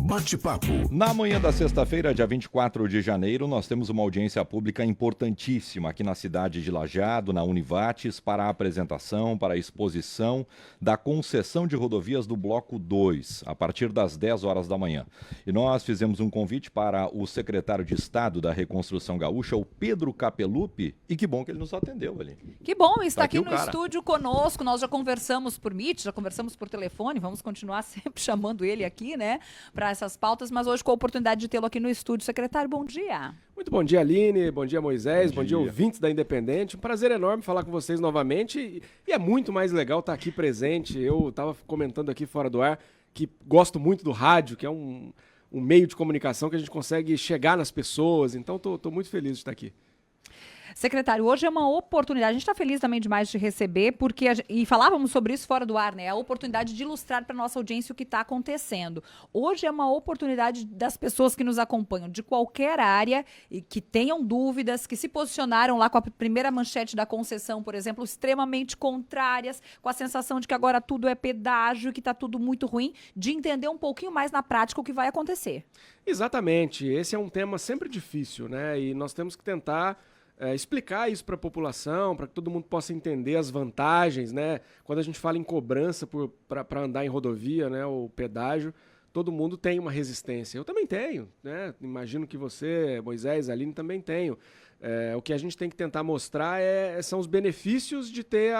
Bate-papo. Na manhã da sexta-feira, dia 24 de janeiro, nós temos uma audiência pública importantíssima aqui na cidade de Lajeado, na Univates, para a apresentação, para a exposição da concessão de rodovias do Bloco 2, a partir das 10 horas da manhã. E nós fizemos um convite para o secretário de Estado da Reconstrução Gaúcha, o Pedro Capelupi, e que bom que ele nos atendeu ali. Que bom, está aqui no cara. estúdio conosco, nós já conversamos por Meet, já conversamos por telefone, vamos continuar sempre chamando ele aqui, né, para essas pautas, mas hoje com a oportunidade de tê-lo aqui no estúdio. Secretário, bom dia. Muito bom dia, Aline, bom dia, Moisés, Bom bom dia, ouvintes da Independente. Um prazer enorme falar com vocês novamente e é muito mais legal estar aqui presente. Eu estava comentando aqui fora do ar que gosto muito do rádio, que é um meio de comunicação que a gente consegue chegar nas pessoas, então estou muito feliz de estar aqui. Secretário, hoje é uma oportunidade, a gente está feliz também demais de receber, porque e falávamos sobre isso fora do ar, né? A oportunidade de ilustrar para a nossa audiência o que está acontecendo. Hoje é uma oportunidade das pessoas que nos acompanham de qualquer área e que tenham dúvidas, que se posicionaram lá com a primeira manchete da concessão, por exemplo, extremamente contrárias, com a sensação de que agora tudo é pedágio, que está tudo muito ruim, de entender um pouquinho mais na prática o que vai acontecer. Exatamente, esse é um tema sempre difícil, né? E nós temos que tentar explicar isso para a população, para que todo mundo possa entender as vantagens, né? Quando a gente fala em cobrança para andar em rodovia, né, o pedágio, todo mundo tem uma resistência. Eu também tenho, né? Imagino que você, Moisés, Aline, também tenho. O que a gente tem que tentar mostrar são os benefícios de ter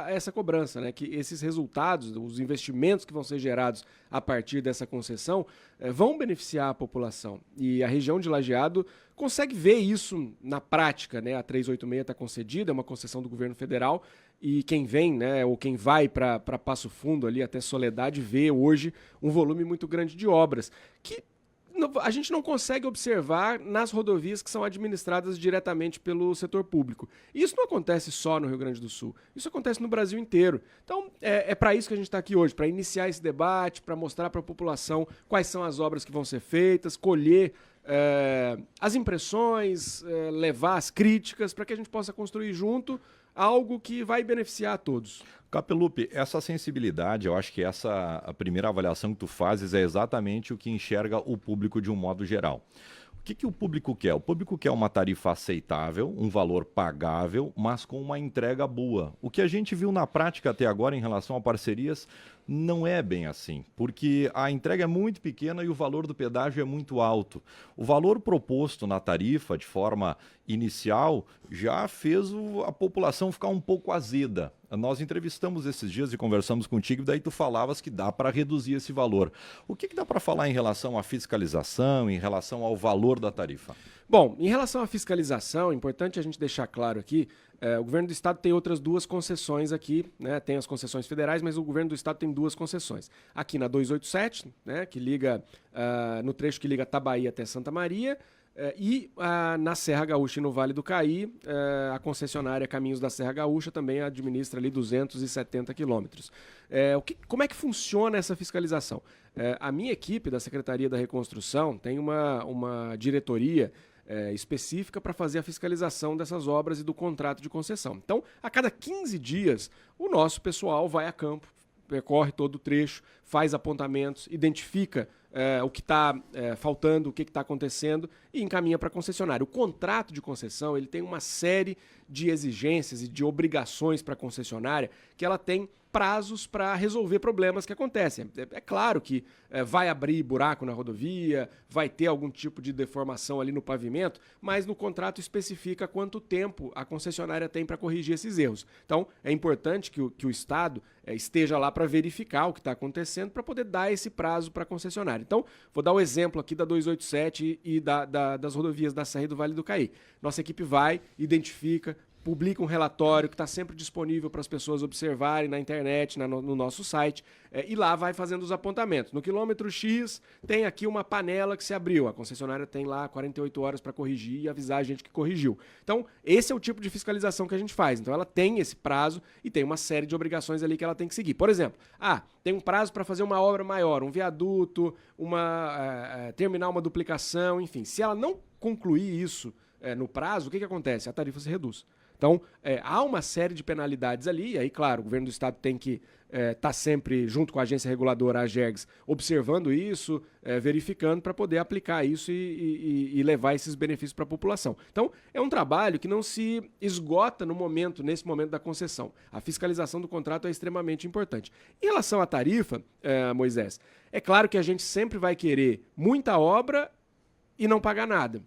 essa cobrança, né? Que esses resultados, os investimentos que vão ser gerados a partir dessa concessão vão beneficiar a população. E a região de Lajeado consegue ver isso na prática, né? A 386 está concedida, é uma concessão do governo federal, e quem vem, né, ou quem vai para Passo Fundo ali até Soledade vê hoje um volume muito grande de obras que a gente não consegue observar nas rodovias que são administradas diretamente pelo setor público. E isso não acontece só no Rio Grande do Sul, isso acontece no Brasil inteiro. Então, é para isso que a gente está aqui hoje, para iniciar esse debate, para mostrar para a população quais são as obras que vão ser feitas, colher as impressões, levar as críticas, para que a gente possa construir junto algo que vai beneficiar a todos. Capelupi, essa sensibilidade, eu acho que a primeira avaliação que tu fazes é exatamente o que enxerga o público de um modo geral. O que o público quer? O público quer uma tarifa aceitável, um valor pagável, mas com uma entrega boa. O que a gente viu na prática até agora em relação a parcerias não é bem assim, porque a entrega é muito pequena e o valor do pedágio é muito alto. O valor proposto na tarifa de forma inicial já fez a população ficar um pouco azeda. Nós entrevistamos esses dias e conversamos contigo, e daí tu falavas que dá para reduzir esse valor. O que dá para falar em relação à fiscalização, em relação ao valor da tarifa? Bom, em relação à fiscalização, é importante a gente deixar claro aqui, o governo do estado tem outras duas concessões aqui, né? Tem as concessões federais, mas o governo do estado tem duas concessões. Aqui na 287, né, que liga, no trecho que liga Tabaí até Santa Maria, e na Serra Gaúcha e no Vale do Caí, a concessionária Caminhos da Serra Gaúcha também administra ali 270 quilômetros. Como é que funciona essa fiscalização? A minha equipe da Secretaria da Reconstrução tem uma diretoria específica para fazer a fiscalização dessas obras e do contrato de concessão. Então, a cada 15 dias, o nosso pessoal vai a campo, percorre todo o trecho, faz apontamentos, identifica o que está faltando, o que está acontecendo e encaminha para a concessionária. O contrato de concessão ele tem uma série de exigências e de obrigações para a concessionária que ela tem prazos para resolver problemas que acontecem. É claro que vai abrir buraco na rodovia, vai ter algum tipo de deformação ali no pavimento, mas no contrato especifica quanto tempo a concessionária tem para corrigir esses erros. Então, é importante que o Estado esteja lá para verificar o que está acontecendo, para poder dar esse prazo para a concessionária. Então, vou dar o exemplo aqui da 287 e das rodovias da Serra e do Vale do Caí. Nossa equipe vai, identifica, publica um relatório que está sempre disponível para as pessoas observarem na internet, no nosso site, e lá vai fazendo os apontamentos. No quilômetro X tem aqui uma panela que se abriu, a concessionária tem lá 48 horas para corrigir e avisar a gente que corrigiu. Então, esse é o tipo de fiscalização que a gente faz. Então, ela tem esse prazo e tem uma série de obrigações ali que ela tem que seguir. Por exemplo, tem um prazo para fazer uma obra maior, um viaduto, terminar uma duplicação, enfim. Se ela não concluir isso no prazo, o que acontece? A tarifa se reduz. Então, há uma série de penalidades ali, e aí, claro, o governo do estado tem que estar sempre, junto com a agência reguladora, a AGERGS, observando isso, verificando para poder aplicar isso e levar esses benefícios para a população. Então, é um trabalho que não se esgota nesse momento da concessão. A fiscalização do contrato é extremamente importante. Em relação à tarifa, Moisés, é claro que a gente sempre vai querer muita obra e não pagar nada.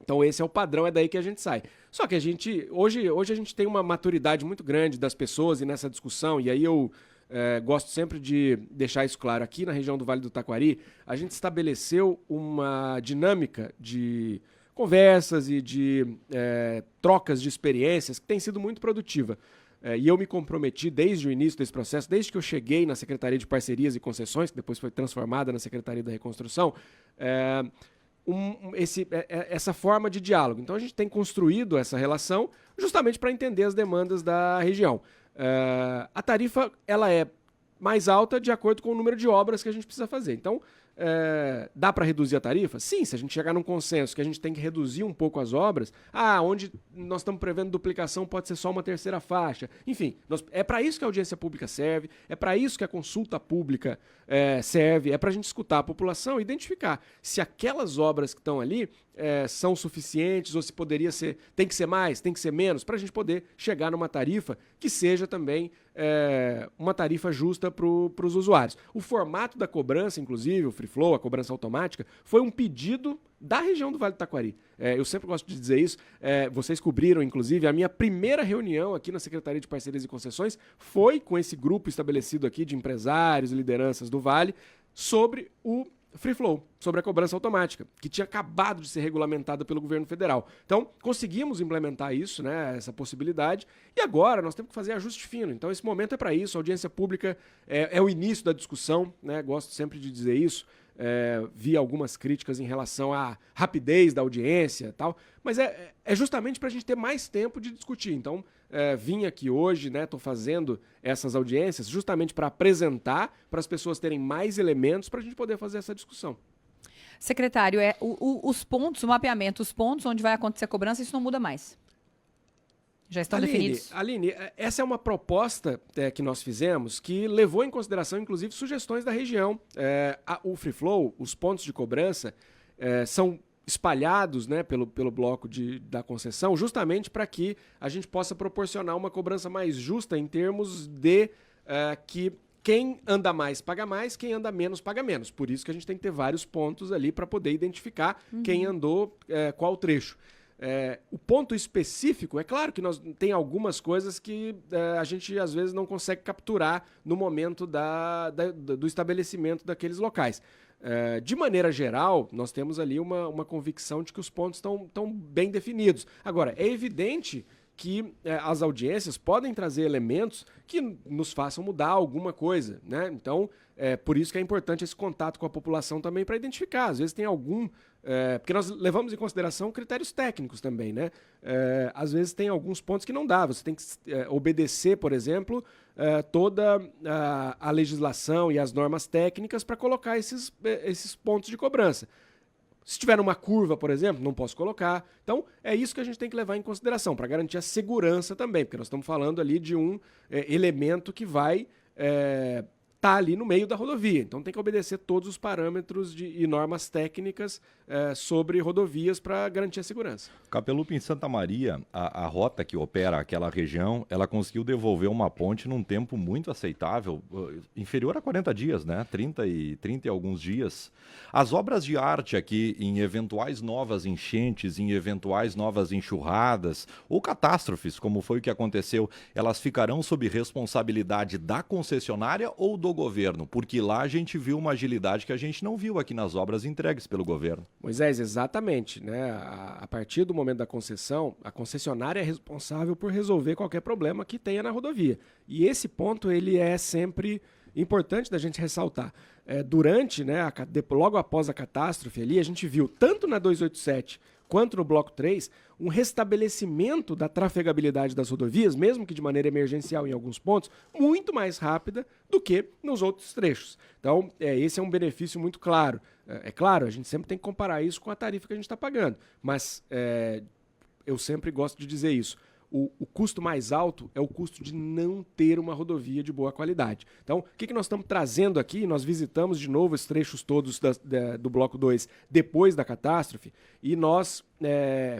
Então esse é o padrão, é daí que a gente sai. Só que hoje a gente tem uma maturidade muito grande das pessoas e nessa discussão, e aí eu gosto sempre de deixar isso claro. Aqui na região do Vale do Taquari, a gente estabeleceu uma dinâmica de conversas e de trocas de experiências que tem sido muito produtiva. E eu me comprometi desde o início desse processo, desde que eu cheguei na Secretaria de Parcerias e Concessões, que depois foi transformada na Secretaria da Reconstrução, essa forma de diálogo. Então a gente tem construído essa relação justamente para entender as demandas da região. A tarifa ela é mais alta de acordo com o número de obras que a gente precisa fazer. Então, dá para reduzir a tarifa? Sim, se a gente chegar num consenso que a gente tem que reduzir um pouco as obras, onde nós estamos prevendo duplicação pode ser só uma terceira faixa. Enfim, é para isso que a audiência pública serve, é para isso que a consulta pública serve, é para a gente escutar a população e identificar se aquelas obras que estão ali são suficientes ou se poderia ser, tem que ser mais, tem que ser menos, para a gente poder chegar numa tarifa que seja também uma tarifa justa para os usuários. O formato da cobrança, inclusive, o Free Flow, a cobrança automática, foi um pedido da região do Vale do Taquari. Eu sempre gosto de dizer isso. Vocês cobriram, inclusive, a minha primeira reunião aqui na Secretaria de Parcerias e Concessões foi com esse grupo estabelecido aqui de empresários e lideranças do Vale sobre o Free Flow, sobre a cobrança automática, que tinha acabado de ser regulamentada pelo governo federal. Então, conseguimos implementar isso, né, essa possibilidade, e agora nós temos que fazer ajuste fino. Então, esse momento é para isso, a audiência pública é o início da discussão, né, gosto sempre de dizer isso. Vi algumas críticas em relação à rapidez da audiência e tal, mas é justamente para a gente ter mais tempo de discutir. Então, vim aqui hoje, né, estou fazendo essas audiências justamente para apresentar, para as pessoas terem mais elementos para a gente poder fazer essa discussão. Secretário, os pontos, o mapeamento, os pontos onde vai acontecer a cobrança, isso não muda mais? Já estão definidos? Aline, essa é uma proposta que nós fizemos que levou em consideração, inclusive, sugestões da região. O Free Flow, os pontos de cobrança, são espalhados, né, pelo bloco da concessão, justamente para que a gente possa proporcionar uma cobrança mais justa em termos de que quem anda mais paga mais, quem anda menos paga menos. Por isso que a gente tem que ter vários pontos ali para poder identificar quem andou qual trecho. O ponto específico, é claro que tem algumas coisas que a gente às vezes não consegue capturar no momento do estabelecimento daqueles locais. De maneira geral, nós temos ali uma convicção de que os pontos estão bem definidos. Agora, é evidente que as audiências podem trazer elementos que nos façam mudar alguma coisa, né? Então, por isso que é importante esse contato com a população também para identificar. Às vezes tem porque nós levamos em consideração critérios técnicos também, né? Às vezes tem alguns pontos que não dá. Você tem que obedecer, por exemplo, toda a legislação e as normas técnicas para colocar esses pontos de cobrança. Se tiver uma curva, por exemplo, não posso colocar. Então, é isso que a gente tem que levar em consideração, para garantir a segurança também, porque nós estamos falando ali de um elemento que vai estar ali no meio da rodovia. Então, tem que obedecer todos os parâmetros e normas técnicas sobre rodovias para garantir a segurança. Capelupi, em Santa Maria, a rota que opera aquela região, ela conseguiu devolver uma ponte num tempo muito aceitável, inferior a 40 dias, né? 30 e alguns dias. As obras de arte aqui, em eventuais novas enchentes, em eventuais novas enxurradas, ou catástrofes, como foi o que aconteceu, elas ficarão sob responsabilidade da concessionária ou do governo? Porque lá a gente viu uma agilidade que a gente não viu aqui nas obras entregues pelo governo. Moisés, exatamente, né? A partir do momento da concessão, a concessionária é responsável por resolver qualquer problema que tenha na rodovia. E esse ponto ele é sempre importante da gente ressaltar. Durante, né, logo após a catástrofe ali, a gente viu tanto na 287 quanto no bloco 3, um restabelecimento da trafegabilidade das rodovias, mesmo que de maneira emergencial em alguns pontos, muito mais rápida do que nos outros trechos. Então, esse é um benefício muito claro. É claro, a gente sempre tem que comparar isso com a tarifa que a gente está pagando, mas eu sempre gosto de dizer isso. o custo mais alto é o custo de não ter uma rodovia de boa qualidade. Então, o que nós estamos trazendo aqui? Nós visitamos de novo os trechos todos do Bloco 2 depois da catástrofe e nós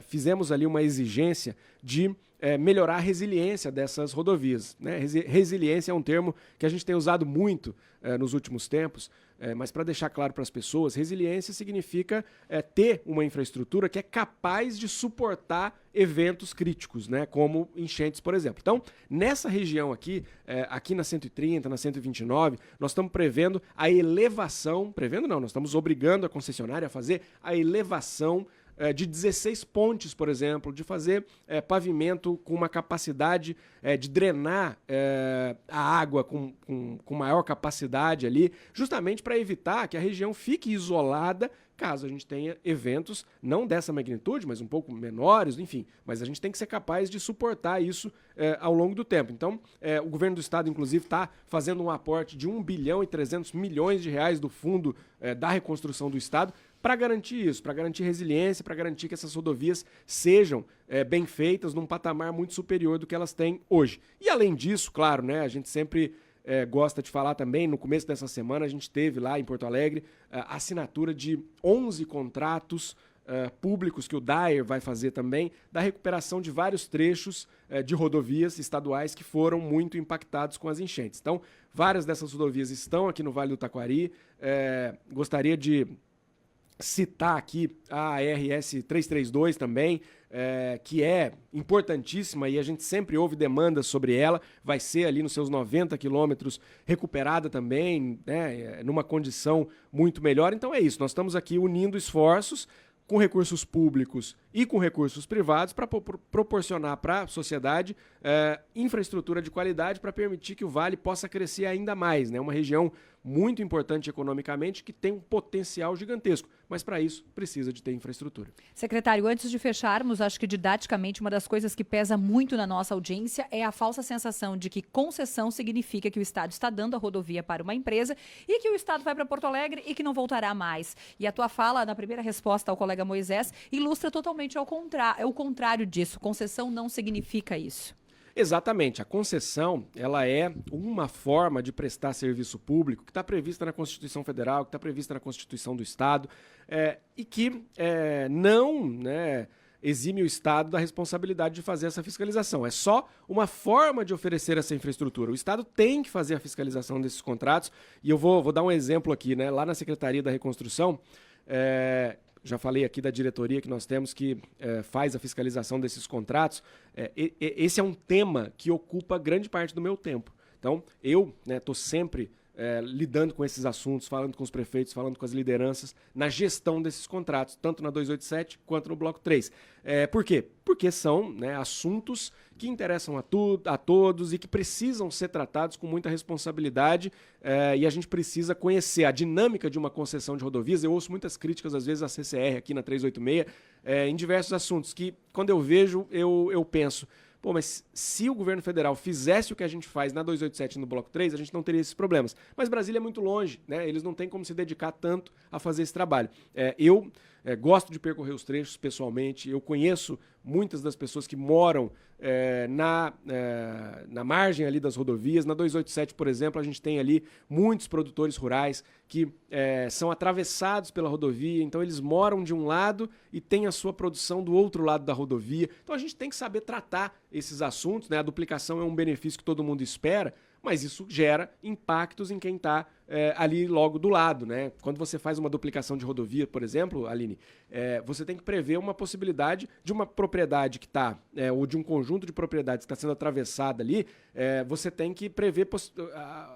fizemos ali uma exigência de melhorar a resiliência dessas rodovias, né? Resiliência é um termo que a gente tem usado muito nos últimos tempos, mas para deixar claro para as pessoas, resiliência significa ter uma infraestrutura que é capaz de suportar eventos críticos, né? Como enchentes, por exemplo. Então, nessa região aqui, aqui na 130, na 129, nós estamos prevendo a elevação, nós estamos obrigando a concessionária a fazer a elevação de 16 pontes, por exemplo, de fazer pavimento com uma capacidade de drenar a água com maior capacidade ali, justamente para evitar que a região fique isolada caso a gente tenha eventos, não dessa magnitude, mas um pouco menores, enfim, mas a gente tem que ser capaz de suportar isso ao longo do tempo. Então, o governo do estado, inclusive, está fazendo um aporte de 1 bilhão e 300 milhões de reais do fundo da reconstrução do estado, para garantir isso, para garantir resiliência, para garantir que essas rodovias sejam bem feitas num patamar muito superior do que elas têm hoje. E além disso, claro, né, a gente sempre gosta de falar também, no começo dessa semana a gente teve lá em Porto Alegre a assinatura de 11 contratos públicos que o DAER vai fazer também, da recuperação de vários trechos de rodovias estaduais que foram muito impactados com as enchentes. Então, várias dessas rodovias estão aqui no Vale do Taquari. Gostaria de citar aqui a RS 332 também, que é importantíssima e a gente sempre ouve demandas sobre ela, vai ser ali nos seus 90 quilômetros recuperada também, né, numa condição muito melhor. Então é isso, nós estamos aqui unindo esforços com recursos públicos e com recursos privados para proporcionar para a sociedade infraestrutura de qualidade para permitir que o Vale possa crescer ainda mais, né? Uma região muito importante economicamente que tem um potencial gigantesco, mas para isso precisa de ter infraestrutura. Secretário, antes de fecharmos, acho que didaticamente uma das coisas que pesa muito na nossa audiência é a falsa sensação de que concessão significa que o Estado está dando a rodovia para uma empresa e que o Estado vai para Porto Alegre e que não voltará mais. E a tua fala, na primeira resposta ao colega Moisés, ilustra totalmente o contrário disso. Concessão não significa isso. Exatamente. A concessão, ela é uma forma de prestar serviço público que está prevista na Constituição Federal, que está prevista na Constituição do Estado, e que não, né, exime o Estado da responsabilidade de fazer essa fiscalização. É só uma forma de oferecer essa infraestrutura. O Estado tem que fazer a fiscalização desses contratos, e eu vou dar um exemplo aqui, né? Lá na Secretaria da Reconstrução, já falei aqui da diretoria que nós temos que faz a fiscalização desses contratos. Esse é um tema que ocupa grande parte do meu tempo. Então, eu estou sempre lidando com esses assuntos, falando com os prefeitos, falando com as lideranças, na gestão desses contratos, tanto na 287 quanto no Bloco 3. Por quê? Porque são, né, assuntos que interessam a todos e que precisam ser tratados com muita responsabilidade, e a gente precisa conhecer a dinâmica de uma concessão de rodovias. Eu ouço muitas críticas, às vezes, à CCR aqui na 386, em diversos assuntos, que quando eu vejo, eu penso, pô, mas se o governo federal fizesse o que a gente faz na 287 no Bloco 3, a gente não teria esses problemas. Mas Brasília é muito longe, né? Eles não têm como se dedicar tanto a fazer esse trabalho. Eu gosto de percorrer os trechos pessoalmente, eu conheço muitas das pessoas que moram na margem ali das rodovias. Na 287, por exemplo, a gente tem ali muitos produtores rurais que são atravessados pela rodovia, então eles moram de um lado e têm a sua produção do outro lado da rodovia. Então a gente tem que saber tratar esses assuntos, né? A duplicação é um benefício que todo mundo espera, mas isso gera impactos em quem está ali logo do lado, né? Quando você faz uma duplicação de rodovia, por exemplo, Aline, você tem que prever uma possibilidade de uma propriedade que está, ou de um conjunto de propriedades que está sendo atravessada ali, você tem que prever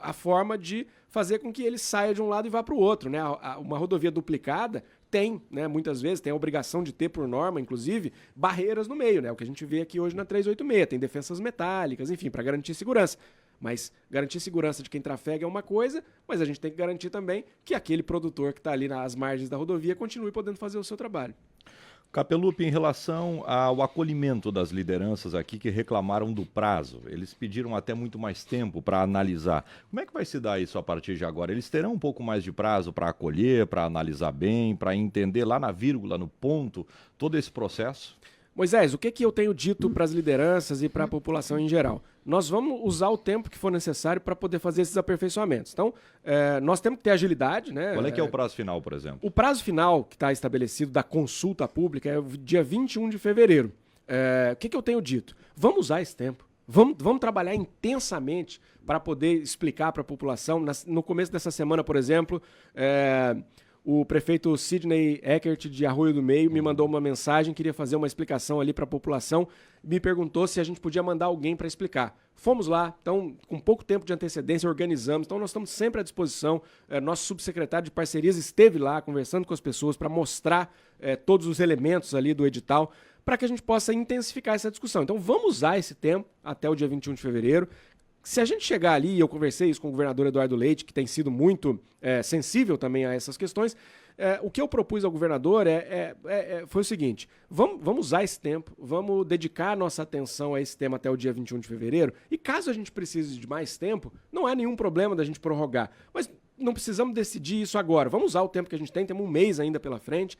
a forma de fazer com que ele saia de um lado e vá para o outro, né? Uma rodovia duplicada tem, né, muitas vezes, tem a obrigação de ter, por norma, inclusive, barreiras no meio, né? O que a gente vê aqui hoje na 386, tem defensas metálicas, enfim, para garantir segurança. Mas garantir segurança de quem trafega é uma coisa, mas a gente tem que garantir também que aquele produtor que está ali nas margens da rodovia continue podendo fazer o seu trabalho. Capelupi, em relação ao acolhimento das lideranças aqui que reclamaram do prazo, eles pediram até muito mais tempo para analisar. Como é que vai se dar isso a partir de agora? Eles terão um pouco mais de prazo para acolher, para analisar bem, para entender lá na vírgula, no ponto, todo esse processo? Moisés, o que eu tenho dito para as lideranças e para a população em geral? Nós vamos usar o tempo que for necessário para poder fazer esses aperfeiçoamentos. Então, nós temos que ter agilidade, né? Qual é que é o prazo final, por exemplo? O prazo final que está estabelecido da consulta pública é o dia 21 de fevereiro. O que eu tenho dito? Vamos usar esse tempo. Vamos trabalhar intensamente para poder explicar para a população. No começo dessa semana, por exemplo, o prefeito Sidney Eckert de Arroio do Meio me mandou uma mensagem, queria fazer uma explicação ali para a população, me perguntou se a gente podia mandar alguém para explicar. Fomos lá, então, com pouco tempo de antecedência, organizamos, então nós estamos sempre à disposição. Nosso subsecretário de parcerias esteve lá conversando com as pessoas para mostrar todos os elementos ali do edital, para que a gente possa intensificar essa discussão. Então vamos usar esse tempo até o dia 21 de fevereiro. Se a gente chegar ali, e eu conversei isso com o governador Eduardo Leite, que tem sido muito sensível também a essas questões, o que eu propus ao governador foi o seguinte: vamos usar esse tempo, vamos dedicar nossa atenção a esse tema até o dia 21 de fevereiro, e caso a gente precise de mais tempo, não há nenhum problema da gente prorrogar, mas não precisamos decidir isso agora. Vamos usar o tempo que a gente tem, temos um mês ainda pela frente,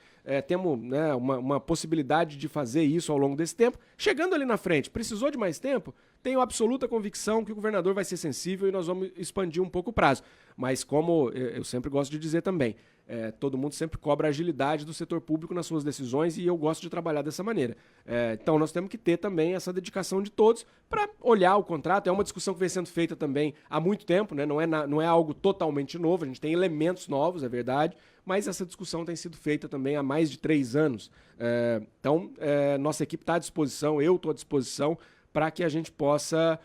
temos uma possibilidade de fazer isso ao longo desse tempo. Chegando ali na frente, precisou de mais tempo? Tenho absoluta convicção que o governador vai ser sensível e nós vamos expandir um pouco o prazo. Mas como eu sempre gosto de dizer também, todo mundo sempre cobra a agilidade do setor público nas suas decisões e eu gosto de trabalhar dessa maneira. Então nós temos que ter também essa dedicação de todos para olhar o contrato. É uma discussão que vem sendo feita também há muito tempo, né? Não é algo totalmente novo, a gente tem elementos novos, é verdade, mas essa discussão tem sido feita também há mais de 3 anos. Então nossa equipe está à disposição, eu estou à disposição para que a gente possa...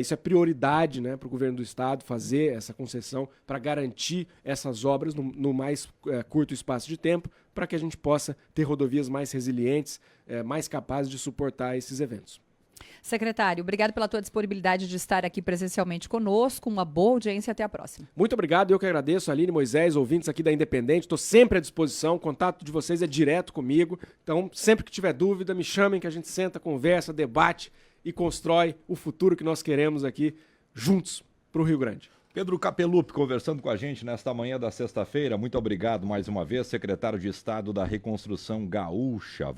isso é prioridade, né, para o governo do estado fazer essa concessão para garantir essas obras no mais curto espaço de tempo, para que a gente possa ter rodovias mais resilientes, mais capazes de suportar esses eventos. Secretário, obrigado pela tua disponibilidade de estar aqui presencialmente conosco. Uma boa audiência e até a próxima. Muito obrigado, eu que agradeço, Aline, Moisés, ouvintes aqui da Independente. Estou sempre à disposição, o contato de vocês é direto comigo. Então, sempre que tiver dúvida, me chamem que a gente senta, conversa, debate e constrói o futuro que nós queremos aqui juntos para o Rio Grande. Pedro Capelupi conversando com a gente nesta manhã da sexta-feira. Muito obrigado mais uma vez, secretário de Estado da Reconstrução Gaúcha.